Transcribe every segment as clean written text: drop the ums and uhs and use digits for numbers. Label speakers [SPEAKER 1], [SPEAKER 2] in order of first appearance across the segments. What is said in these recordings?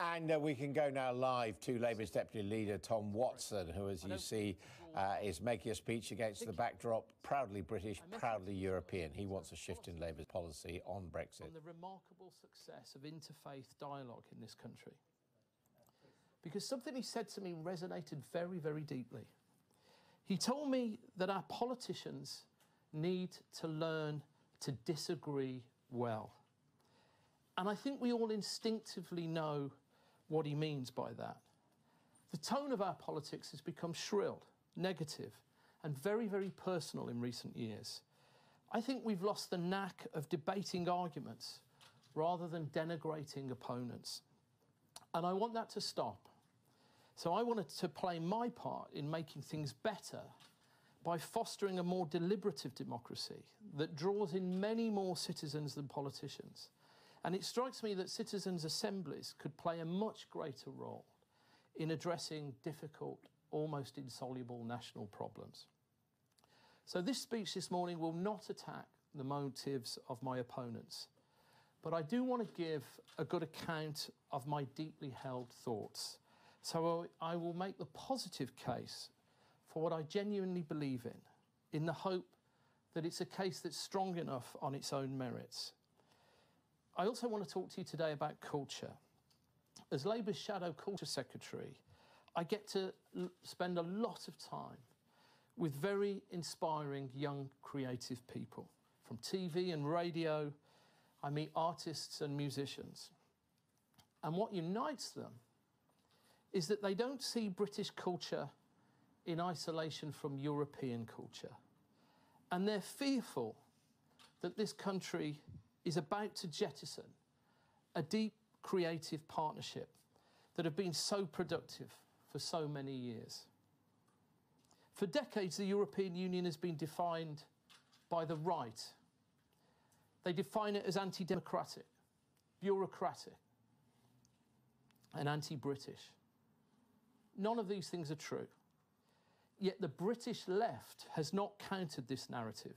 [SPEAKER 1] And we can go now live to Labour's Deputy Leader Tom Watson, who, as you see, is making a speech against the backdrop, proudly British, proudly European. He wants a shift in Labour's policy on Brexit.
[SPEAKER 2] On the remarkable success of interfaith dialogue in this country. Because something he said to me resonated very, very deeply. He told me that our politicians need to learn to disagree well. And I think we all instinctively know what he means by that. The tone of our politics has become shrill, negative, and very, very personal in recent years. I think we've lost the knack of debating arguments rather than denigrating opponents. And I want that to stop. So I wanted to play my part in making things better by fostering a more deliberative democracy that draws in many more citizens than politicians. And it strikes me that citizens' assemblies could play a much greater role in addressing difficult, almost insoluble national problems. So this speech this morning will not attack the motives of my opponents, but I do want to give a good account of my deeply held thoughts. So I will make the positive case for what I genuinely believe in the hope that it's a case that's strong enough on its own merits. I also want to talk to you today about culture. As Labour's Shadow Culture Secretary, I get to spend a lot of time with very inspiring young creative people. From TV and radio, I meet artists and musicians. And what unites them is that they don't see British culture in isolation from European culture. And they're fearful that this country is about to jettison a deep creative partnership that have been so productive for so many years. For decades, the European Union has been defined by the right. They define it as anti-democratic, bureaucratic, and anti-British. None of these things are true. Yet the British left has not countered this narrative.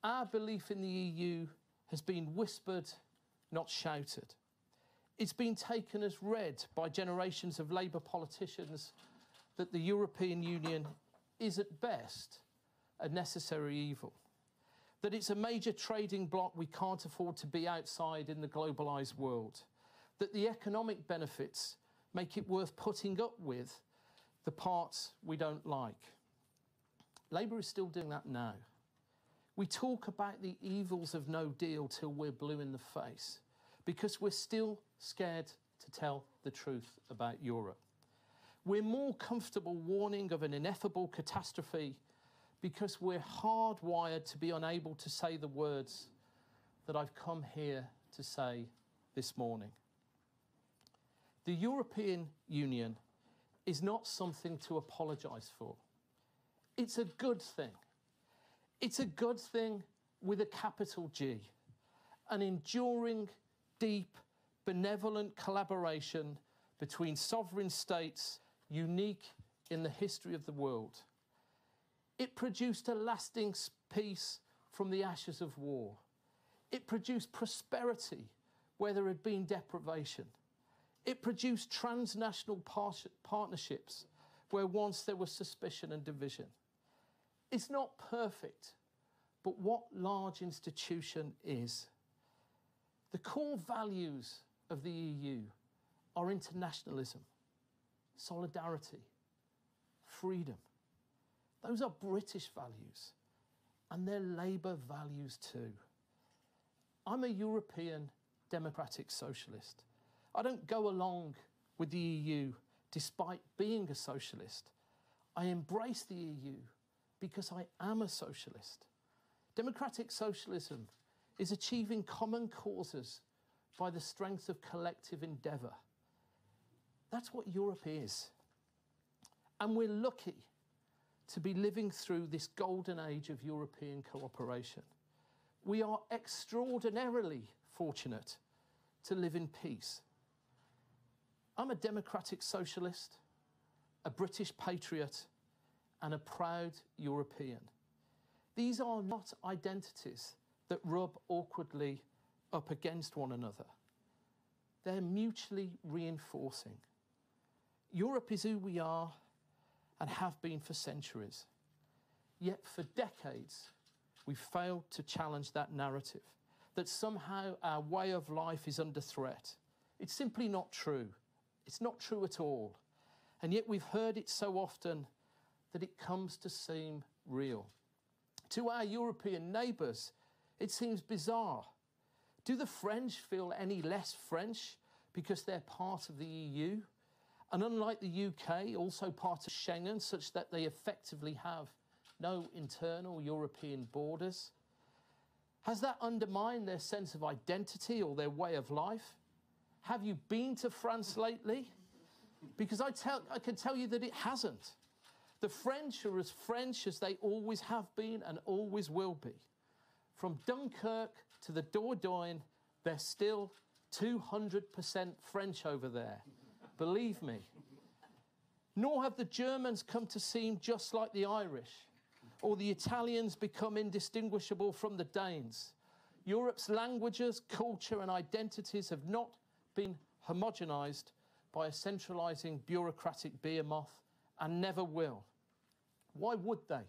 [SPEAKER 2] Our belief in the EU has been whispered, not shouted. It's been taken as read by generations of Labour politicians that the European Union is at best a necessary evil, that it's a major trading bloc we can't afford to be outside in the globalised world, that the economic benefits make it worth putting up with the parts we don't like. Labour is still doing that now. We talk about the evils of no deal till we're blue in the face because we're still scared to tell the truth about Europe. We're more comfortable warning of an ineffable catastrophe because we're hardwired to be unable to say the words that I've come here to say this morning. The European Union is not something to apologise for. It's a good thing. It's a good thing with a capital G, an enduring, deep, benevolent collaboration between sovereign states unique in the history of the world. It produced a lasting peace from the ashes of war. It produced prosperity where there had been deprivation. It produced transnational partnerships where once there was suspicion and division. It's not perfect, but what large institution is? The core values of the EU are internationalism, solidarity, freedom. Those are British values, and they're Labour values too. I'm a European democratic socialist. I don't go along with the EU despite being a socialist. I embrace the EU because I am a socialist. Democratic socialism is achieving common causes by the strength of collective endeavour. That's what Europe is. And we're lucky to be living through this golden age of European cooperation. We are extraordinarily fortunate to live in peace. I'm a democratic socialist, a British patriot, and a proud European. These are not identities that rub awkwardly up against one another. They're mutually reinforcing. Europe is who we are and have been for centuries. Yet for decades, we've failed to challenge that narrative, that somehow our way of life is under threat. It's simply not true. It's not true at all. And yet we've heard it so often that it comes to seem real. To our European neighbours, it seems bizarre. Do the French feel any less French because they're part of the EU? And unlike the UK, also part of Schengen, such that they effectively have no internal European borders? Has that undermined their sense of identity or their way of life? Have you been to France lately? Because I can tell you that it hasn't. The French are as French as they always have been and always will be. From Dunkirk to the Dordogne, they're still 200% French over there. Believe me. Nor have the Germans come to seem just like the Irish, or the Italians become indistinguishable from the Danes. Europe's languages, culture and identities have not been homogenised by a centralising bureaucratic behemoth and never will. Why would they?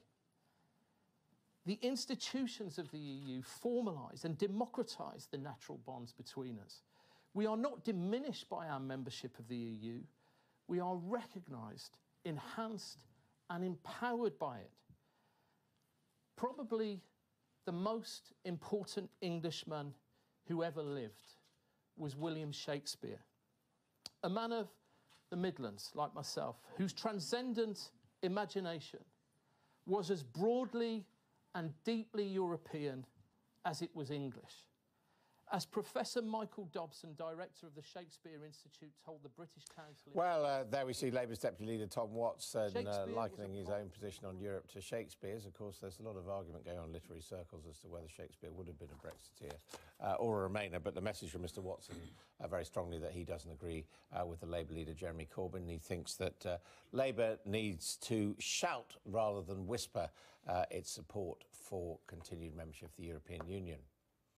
[SPEAKER 2] The institutions of the EU formalise and democratise the natural bonds between us. We are not diminished by our membership of the EU. We are recognised, enhanced and empowered by it. Probably the most important Englishman who ever lived was William Shakespeare, a man of the Midlands, like myself, whose transcendent imagination was as broadly and deeply European as it was English. As Professor Michael Dobson, director of the Shakespeare Institute, told the British Council...
[SPEAKER 1] Well, there we see Labour's Deputy Leader Tom Watson likening his own position on Europe to Shakespeare's. Of course, there's a lot of argument going on in literary circles as to whether Shakespeare would have been a Brexiteer or a Remainer, but the message from Mr Watson very strongly that he doesn't agree with the Labour leader, Jeremy Corbyn. He thinks that Labour needs to shout rather than whisper its support for continued membership of the European Union.